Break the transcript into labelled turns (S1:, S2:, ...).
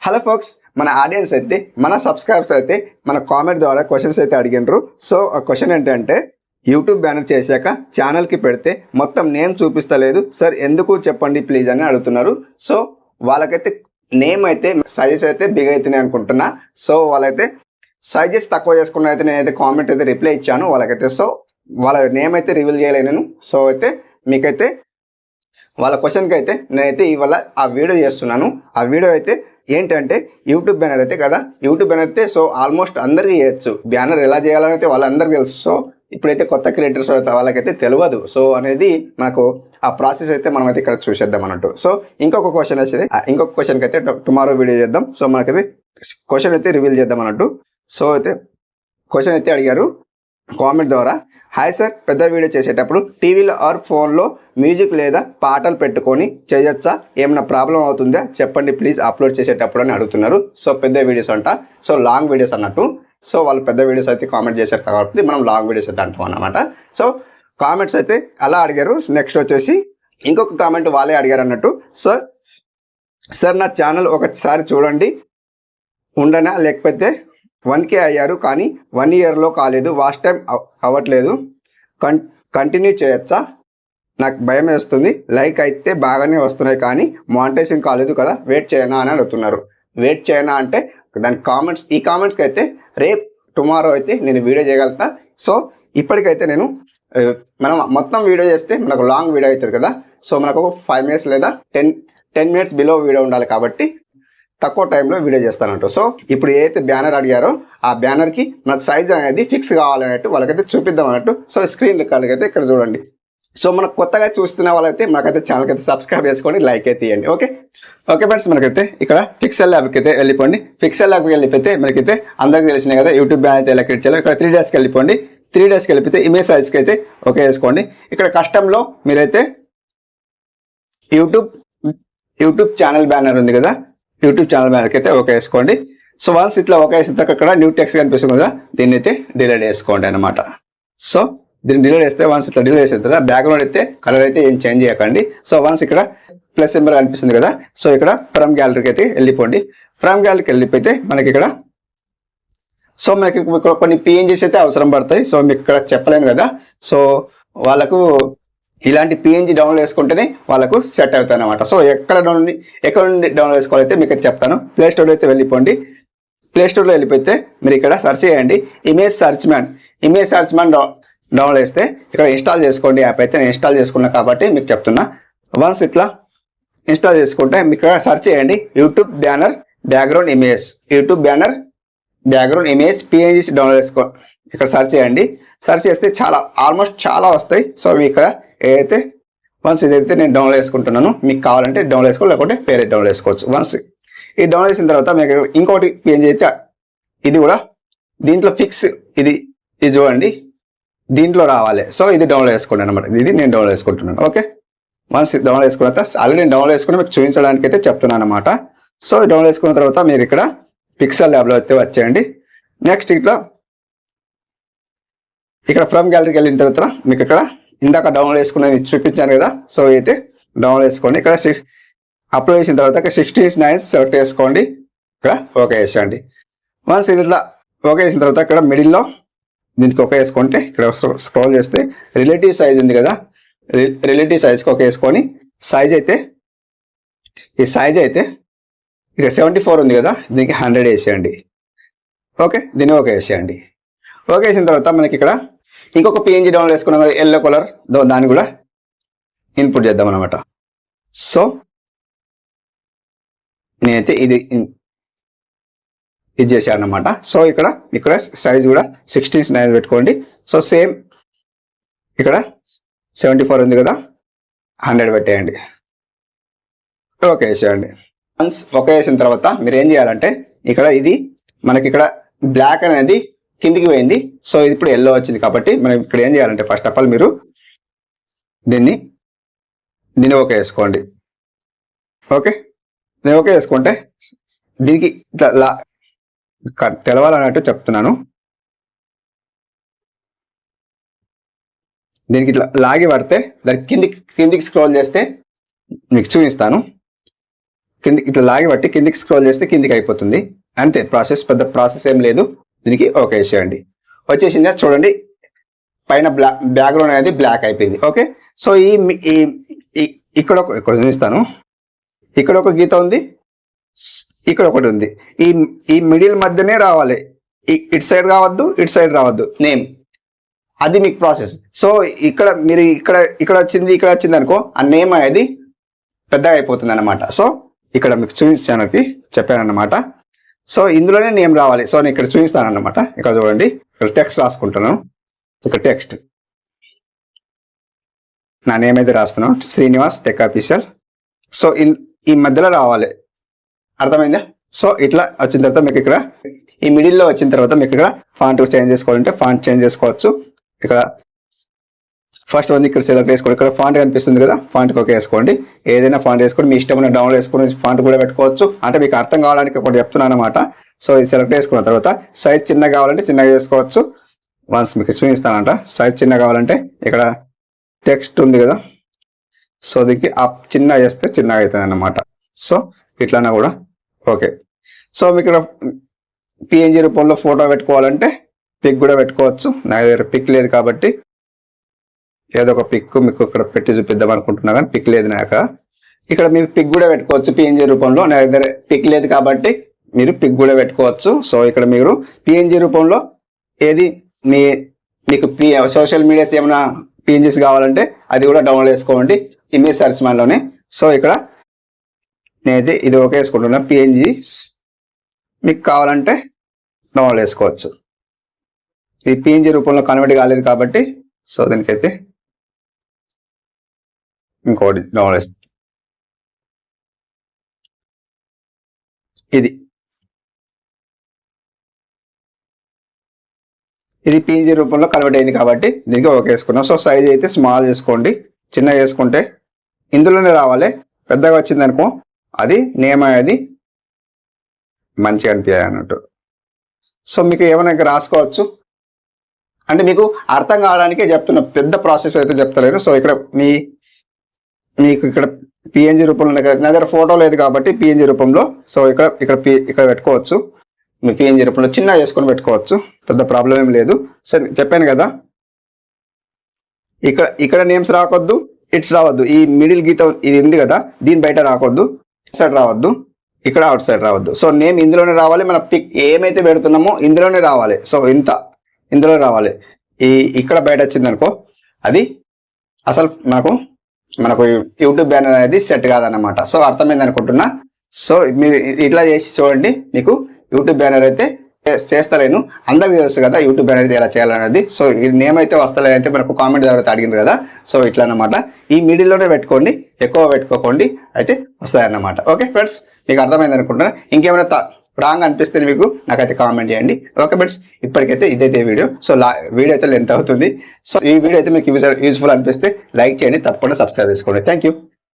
S1: Hello folks, మన audience అయితే మన సబ్స్క్రైబర్స్ అయితే మన కామెంట్ ద్వారా క్వశ్చన్స్ అయితే అడిగినారు. సో ఆ క్వశ్చన్ ఏంటంటే, యూట్యూబ్ బ్యానర్ చేశాక ఛానల్కి పెడితే మొత్తం నేమ్ చూపిస్తలేదు సార్, ఎందుకు చెప్పండి ప్లీజ్ అని అడుగుతున్నారు. సో వాళ్ళకైతే నేమ్ అయితే సైజెస్ అయితే బిగ్ అవుతున్నాయి అనుకుంటున్నా. సో వాళ్ళైతే సైజెస్ తక్కువ చేసుకున్న అయితే నేనైతే కామెంట్ అయితే రిప్లై ఇచ్చాను వాళ్ళకైతే. సో వాళ్ళ నేమ్ అయితే రివీల్ చేయలేను నేను. సో అయితే మీకైతే వాళ్ళ క్వశ్చన్కి అయితే నేనైతే ఇవాళ ఆ వీడియో చేస్తున్నాను. ఆ వీడియో అయితే ఏంటంటే, యూట్యూబ్ బ్యానర్ అయితే కదా, యూట్యూబ్ బ్యానర్ అయితే సో ఆల్మోస్ట్ అందరికీ చేయొచ్చు. బ్యానర్ ఎలా చేయాలని అయితే వాళ్ళందరికీ తెలుసు. సో ఇప్పుడైతే కొత్త క్రియేటర్స్ అయితే వాళ్ళకైతే తెలియదు. సో అనేది మనకు ఆ ప్రాసెస్ అయితే మనం అయితే ఇక్కడ చూసేద్దాం అన్నట్టు. సో ఇంకొక క్వశ్చన్ వచ్చేది, ఇంకొక క్వశ్చన్కి అయితే టుమారో వీడియో చేద్దాం. సో మనకైతే క్వశ్చన్ అయితే రివీల్ చేద్దాం అన్నట్టు. సో అయితే క్వశ్చన్ అయితే అడిగారు కామెంట్ ద్వారా. హాయ్ సార్, పెద్ద వీడియో చేసేటప్పుడు టీవీలో ఆర్ ఫోన్లో మ్యూజిక్ లేదా పాటలు పెట్టుకొని చేయొచ్చా? ఏమైనా ప్రాబ్లం అవుతుందా చెప్పండి ప్లీజ్ అప్లోడ్ చేసేటప్పుడు అని అడుగుతున్నారు. సో పెద్ద వీడియోస్ అంట, సో లాంగ్ వీడియోస్ అన్నట్టు. సో వాళ్ళు పెద్ద వీడియోస్ అయితే కామెంట్ చేశారు కాబట్టి మనం లాంగ్ వీడియోస్ అయితే అంటాం అన్నమాట. సో కామెంట్స్ అయితే అలా అడిగారు. నెక్స్ట్ వచ్చేసి ఇంకొక కామెంట్ వాళ్ళే అడిగారు అన్నట్టు. సార్ నా ఛానల్ ఒకసారి చూడండి, ఉండనా? లేకపోతే 1K అయ్యారు కానీ 1 ఇయర్లో కాలేదు, వాచ్ టైం అవ్వట్లేదు, కంటిన్యూ చేయొచ్చా? నాకు భయం వేస్తుంది. లైక్ అయితే బాగానే వస్తున్నాయి కానీ మానిటైజేషన్ కాలేదు కదా, వెయిట్ చేయనా అని అడుగుతున్నారు. వెయిట్ చేయనా అంటే దాని కామెంట్స్, ఈ కామెంట్స్కి అయితే రేపు టుమారో అయితే నేను వీడియో చేయగలుగుతా. సో ఇప్పటికైతే నేను మనం మొత్తం వీడియో చేస్తే మనకు లాంగ్ వీడియో అవుతుంది కదా. సో మనకు 5 minutes లేదా 10 minutes బిలో వీడియో ఉండాలి కాబట్టి తక్కువ టైంలో వీడియో చేస్తానంట. సో ఇప్పుడు ఏదైతే బ్యానర్ అడిగారో ఆ బ్యానర్కి మనకు సైజ్ అనేది ఫిక్స్ కావాలన్నట్టు వాళ్ళకైతే చూపిద్దాం అన్నట్టు. సో స్క్రీన్ రికార్డ్కి అయితే ఇక్కడ చూడండి. సో మనకు కొత్తగా చూస్తున్న వాళ్ళైతే మనకైతే ఛానల్కి అయితే సబ్స్క్రైబ్ చేసుకోండి, లైక్ అయితే ఇవ్వండి. ఓకే ఫ్రెండ్స్, మనకైతే ఇక్కడ పిక్సెల్ ల్యాబ్కి అయితే వెళ్ళిపోండి. పిక్సెల్ ల్యాబ్కి వెళ్ళిపోతే మనకైతే అందరికీ తెలిసినాయి కదా యూట్యూబ్ బ్యానర్ అయితే ఎలా క్రియేట్ చేయాలో. ఇక్కడ 3 daysకి వెళ్ళిపోండి. 3 daysకి వెళ్ళిపోతే ఇమేజ్ సైజ్కి అయితే ఓకే వేసుకోండి. ఇక్కడ కస్టంలో మీరైతే యూట్యూబ్ ఛానల్ బ్యానర్ ఉంది కదా, యూట్యూబ్ ఛానల్ బ్యానర్కి అయితే ఓకే వేసుకోండి. సో వన్స్ ఇట్లా ఓకే వేసిన తర్వాత ఇక్కడ న్యూ టెక్స్ట్ కనిపిస్తుంది కదా, దీన్ని అయితే డిలీట్ చేసుకోండి అనమాట. సో దీన్ని డిలీట్ చేస్తే వన్స్ ఇట్లా డిలీట్ చేసిన తర్వాత బ్యాక్గ్రౌండ్ అయితే కలర్ అయితే ఏం చేంజ్ చేయకండి. సో వన్స్ ఇక్కడ ప్లస్ సింబల్ కనిపిస్తుంది కదా, సో ఇక్కడ ఫ్రమ్ గ్యాలరీకి అయితే వెళ్ళిపోండి. ఫ్రమ్ గ్యాలరీకి వెళ్ళిపోతే మనకి ఇక్కడ సో మనకి కొన్ని పిఎన్జీస్ అయితే అవసరం పడతాయి. సో మీకు ఇక్కడ చెప్పలేను కదా. సో వాళ్ళకు ఇలాంటి పిఎన్జీ డౌన్లోడ్ చేసుకుంటేనే వాళ్ళకు సెట్ అవుతాయి అనమాట. సో ఎక్కడ నుండి డౌన్లోడ్ చేసుకోవాలైతే మీకు అయితే చెప్తాను. ప్లే స్టోర్లో అయితే వెళ్ళిపోండి. ప్లే స్టోర్లో వెళ్ళిపోతే మీరు ఇక్కడ సెర్చ్ చేయండి ఇమేజ్ సర్చ్ మ్యాన్ డౌన్లోడ్ చేస్తే ఇక్కడ ఇన్స్టాల్ చేసుకోండి. యాప్ అయితే నేను ఇన్స్టాల్ చేసుకున్నా కాబట్టి మీకు చెప్తున్నా. వన్స్ ఇట్లా ఇన్స్టాల్ చేసుకుంటే మీకు ఇక్కడ సెర్చ్ చేయండి YouTube banner background image PNGs download చేసుకో. ఇక్కడ సెర్చ్ చేయండి. సెర్చ్ చేస్తే ఆల్మోస్ట్ చాలా వస్తాయి. సో ఇక్కడ ఏదైతే వన్స్ ఇదైతే నేను డౌన్లోడ్ చేసుకుంటున్నాను, మీకు కావాలంటే డౌన్లోడ్ చేసుకోవాలి, లేకపోతే వేరే డౌన్లోడ్ చేసుకోవచ్చు. వన్స్ ఇది డౌన్లోడ్ చేసిన తర్వాత మీకు ఇంకోటి పిఎన్జీ అయితే ఇది కూడా దీంట్లో ఫిక్స్ ఇది చూడండి, దీంట్లో రావాలి. సో ఇది డౌన్లోడ్ చేసుకోండి అనమాట. ఇది నేను డౌన్లోడ్ చేసుకుంటున్నాను. ఓకే, వన్స్ డౌన్లోడ్ చేసుకున్న తర్వాత ఆల్రెడీ నేను డౌన్లోడ్ చేసుకుని మీకు చూపించడానికి అయితే చెప్తున్నాను అనమాట. సో డౌన్లోడ్ చేసుకున్న తర్వాత మీరు ఇక్కడ పిక్సెల్ ల్యాబ్లో అయితే వచ్చేయండి. నెక్స్ట్ ఇక్కడ ఫ్రమ్ గ్యాలరీకి వెళ్ళిన తర్వాత మీకు ఇక్కడ ఇందాక డౌన్లోడ్ చేసుకుని చూపించాను కదా, సో అయితే డౌన్లోడ్ చేసుకోండి. ఇక్కడ అప్లోడ్ చేసిన తర్వాత 16:9 సెలెక్ట్ చేసుకోండి. ఇక్కడ ఓకే వేసేయండి. వన్స్ ఇట్లా ఓకే వేసిన తర్వాత ఇక్కడ మిడిల్లో దీనికి ఓకే వేసుకుంటే ఇక్కడ స్క్రోల్ చేస్తే రిలేటివ్ సైజ్ ఉంది కదా, రిలేటివ్ సైజ్కి ఓకే వేసుకొని ఈ సైజ్ అయితే ఇక 74 ఉంది కదా, దీనికి 100 వేసేయండి. ఓకే, దీన్ని ఓకే వేసేయండి. ఓకే వేసిన తర్వాత మనకి ఇక్కడ ఇంకొక పిఎన్జీ డౌన్లోడ్ చేసుకున్నాం కదా ఎల్లో కలర్, దాన్ని కూడా ఇన్పుట్ చేద్దాం అనమాట. సో నేనైతే ఇది చేశాను అనమాట. సో ఇక్కడ సైజ్ కూడా 16:9 పెట్టుకోండి. సో సేమ్ ఇక్కడ 74 ఉంది కదా, 100 పెట్టేయండి. ఓకే వేసేయండి. వన్స్ ఓకే వేసిన తర్వాత మీరు ఏం చేయాలంటే ఇక్కడ ఇది మనకి ఇక్కడ బ్లాక్ అనేది కిందికి పోయింది. సో ఇది ఇప్పుడు ఎల్లో వచ్చింది కాబట్టి మనం ఇక్కడ ఏం చేయాలంటే ఫస్ట్ ఆఫ్ ఆల్ మీరు దీన్ని ఓకే వేసుకోండి. ఓకే, నేను ఓకే వేసుకుంటే దీనికి ఇట్లా తెలవాలన్నట్టు చెప్తున్నాను. దీనికి ఇట్లా లాగి పడితే దానికి కిందికి స్క్రోల్ చేస్తే మీకు చూపిస్తాను. కింది ఇట్లా లాగి బట్టి కిందికి స్క్రోల్ చేస్తే కిందికి అయిపోతుంది. అంతే ప్రాసెస్, పెద్ద ప్రాసెస్ ఏం లేదు. దీనికి ఓకే చేయండి. వచ్చేసిందా చూడండి, పైన బ్యాక్గ్రౌండ్ అనేది బ్లాక్ అయిపోయింది. ఓకే, సో ఇక్కడ చూపిస్తాను. ఇక్కడ ఒక గీత ఉంది, ఇక్కడ ఒకటి ఉంది. ఈ మిడిల్ మధ్యనే రావాలి, ఇటు సైడ్ కావద్దు, ఇటు సైడ్ రావద్దు నేమ్. అది మీకు ప్రాసెస్. సో ఇక్కడ మీరు ఇక్కడ వచ్చింది అనుకో, ఆ నేమ్ అనేది పెద్దగా అయిపోతుంది అన్నమాట. సో ఇక్కడ మీకు చూపించాను, చెప్పాను అన్నమాట. సో ఇందులోనే నేమ్ రావాలి. సో నేను ఇక్కడ చూపిస్తాను అన్నమాట. ఇక్కడ చూడండి, ఇక్కడ టెక్స్ట్ రాసుకుంటాను. ఇక్కడ టెక్స్ట్ నా నేమ్ అయితే రాస్తున్నాను, శ్రీనివాస్ టెక్ ఆఫీసర్. సో ఈ మధ్యలో రావాలి, అర్థమైందా? సో ఇట్లా వచ్చిన తర్వాత మీకు ఇక్కడ ఈ మిడిల్లో వచ్చిన తర్వాత మీకు ఇక్కడ ఫాంట్ చేంజ్ చేసుకోవాలంటే ఫాంట్ చేంజ్ చేసుకోవచ్చు. ఇక్కడ ఫస్ట్ ఉంది, ఇక్కడ సెలెక్ట్ చేసుకోండి. ఇక్కడ ఫాంట్ కనిపిస్తుంది కదా, ఫాంట్కి ఓకే వేసుకోండి. ఏదైనా ఫాంట్ వేసుకోండి, మీ ఇష్టమైన డౌన్లోడ్ చేసుకుని ఫాంట్ కూడా పెట్టుకోవచ్చు. అంటే మీకు అర్థం కావడానికి ఒకటి చెప్తున్నాను అనమాట. సో ఇది సెలెక్ట్ చేసుకున్న తర్వాత సైజ్ చిన్నగా కావాలంటే చిన్నగా చేసుకోవచ్చు. వన్స్ మీకు చూపిస్తానంట. సైజ్ చిన్న కావాలంటే ఇక్కడ టెక్స్ట్ ఉంది కదా, సో దీనికి చిన్న చేస్తే చిన్నగా అవుతుంది అన్నమాట. సో ఇట్లానా కూడా ఓకే. సో మీకు ఇక్కడ పిఎన్జి రూపంలో ఫోటో పెట్టుకోవాలంటే పిక్ కూడా పెట్టుకోవచ్చు. నా దగ్గర పిక్ లేదు కాబట్టి ఏదో ఒక పిక్ మీకు ఇక్కడ పెట్టి చూపిద్దాం అనుకుంటున్నా, కానీ పిక్ లేదు నా దగ్గర. ఇక్కడ మీరు పిక్ కూడా పెట్టుకోవచ్చు పిఎన్జి రూపంలో. నా దగ్గర పిక్ లేదు కాబట్టి మీరు పిక్ కూడా పెట్టుకోవచ్చు. సో ఇక్కడ మీరు పిఎన్జి రూపంలో ఏది మీకు సోషల్ మీడియాస్ ఏమైనా పిఎన్జీస్ కావాలంటే అది కూడా డౌన్లోడ్ చేసుకోండి ఇమేజ్ సర్చ్ మనలోనే. సో ఇక్కడ నేనైతే ఇది ఓకే వేసుకుంటున్నా. పిఎన్జీ మీకు కావాలంటే డౌన్లోడ్ చేసుకోవచ్చు. ఇది పిఎన్జీ రూపంలో కన్వర్ట్ కాలేదు కాబట్టి సో దీనికైతే ఇంకోటి డౌన్లోడ్ చేస్తాను. ఇది పిఎన్జీ రూపంలో కన్వర్ట్ అయింది కాబట్టి దీనికి ఓకే వేసుకున్నాం. సో సైజ్ అయితే స్మాల్ చేసుకోండి, చిన్న చేసుకుంటే ఇందులోనే రావాలి. పెద్దగా వచ్చింది అనుకో అది నేమ్ అనేది మంచిగా అనిపించాయి అన్నట్టు. సో మీకు ఏమైనా రాసుకోవచ్చు, అంటే మీకు అర్థం కావడానికే చెప్తున్నా, పెద్ద ప్రాసెస్ అయితే చెప్తలేను. సో ఇక్కడ మీకు ఇక్కడ పిఎన్జీ రూపంలో నా దగ్గర ఫోటో లేదు కాబట్టి పిఎన్జీ రూపంలో సో ఇక్కడ పెట్టుకోవచ్చు. మీ పిఎన్జీ రూపంలో చిన్నగా చేసుకొని పెట్టుకోవచ్చు, పెద్ద ప్రాబ్లం ఏం లేదు. సరే చెప్పాను కదా, ఇక్కడ నేమ్స్ రావద్దు, ఇట్స్ రావద్దు. ఈ మిడిల్ గీత ఇది ఉంది కదా, దీని బయట రావద్దు, సైడ్ రావద్దు, ఇక్కడ అవుట్ సైడ్ రావద్దు. సో నేమ్ ఇందులోనే రావాలి. మన పిక్ ఏమైతే పెడుతున్నామో ఇందులోనే రావాలి. సో ఇందులో రావాలి. ఇక్కడ బయట వచ్చింది అనుకో అది అసలు మనకు యూట్యూబ్ బ్యానర్ అనేది సెట్ కాదన్నమాట. సో అర్థమైంది అనుకుంటున్నా. సో మీరు ఇట్లా చేసి చూడండి, మీకు యూట్యూబ్ బ్యానర్ అయితే చేస్తలేను. అందరికి తెలుసు కదా యూట్యూబ్ బ్యానర్ అయితే ఎలా చేయాలనేది. సో ఈ నేమ్ అయితే వస్తలేదు అయితే మనకు కామెంట్ ద్వారా అడిగింది కదా. సో ఇట్లా అన్నమాట. ఈ మిడిల్లోనే పెట్టుకోండి, ఎక్కువ పెట్టుకోకండి, అయితే వస్తాయన్నమాట. ఓకే ఫ్రెండ్స్, మీకు అర్థమైంది అనుకుంటున్నా. ఇంకేమైనా రాంగ్ అనిపిస్తే మీకు నాకైతే కామెంట్ చేయండి. ఓకే ఫ్రెండ్స్, ఇప్పటికైతే ఇదైతే వీడియో. సో వీడియో అయితే లెంత్ అవుతుంది. సో ఈ వీడియో అయితే మీకు యూజ్ఫుల్ అనిపిస్తే లైక్ చేయండి, తప్పకుండా సబ్స్క్రైబ్ చేసుకోండి. Thank you.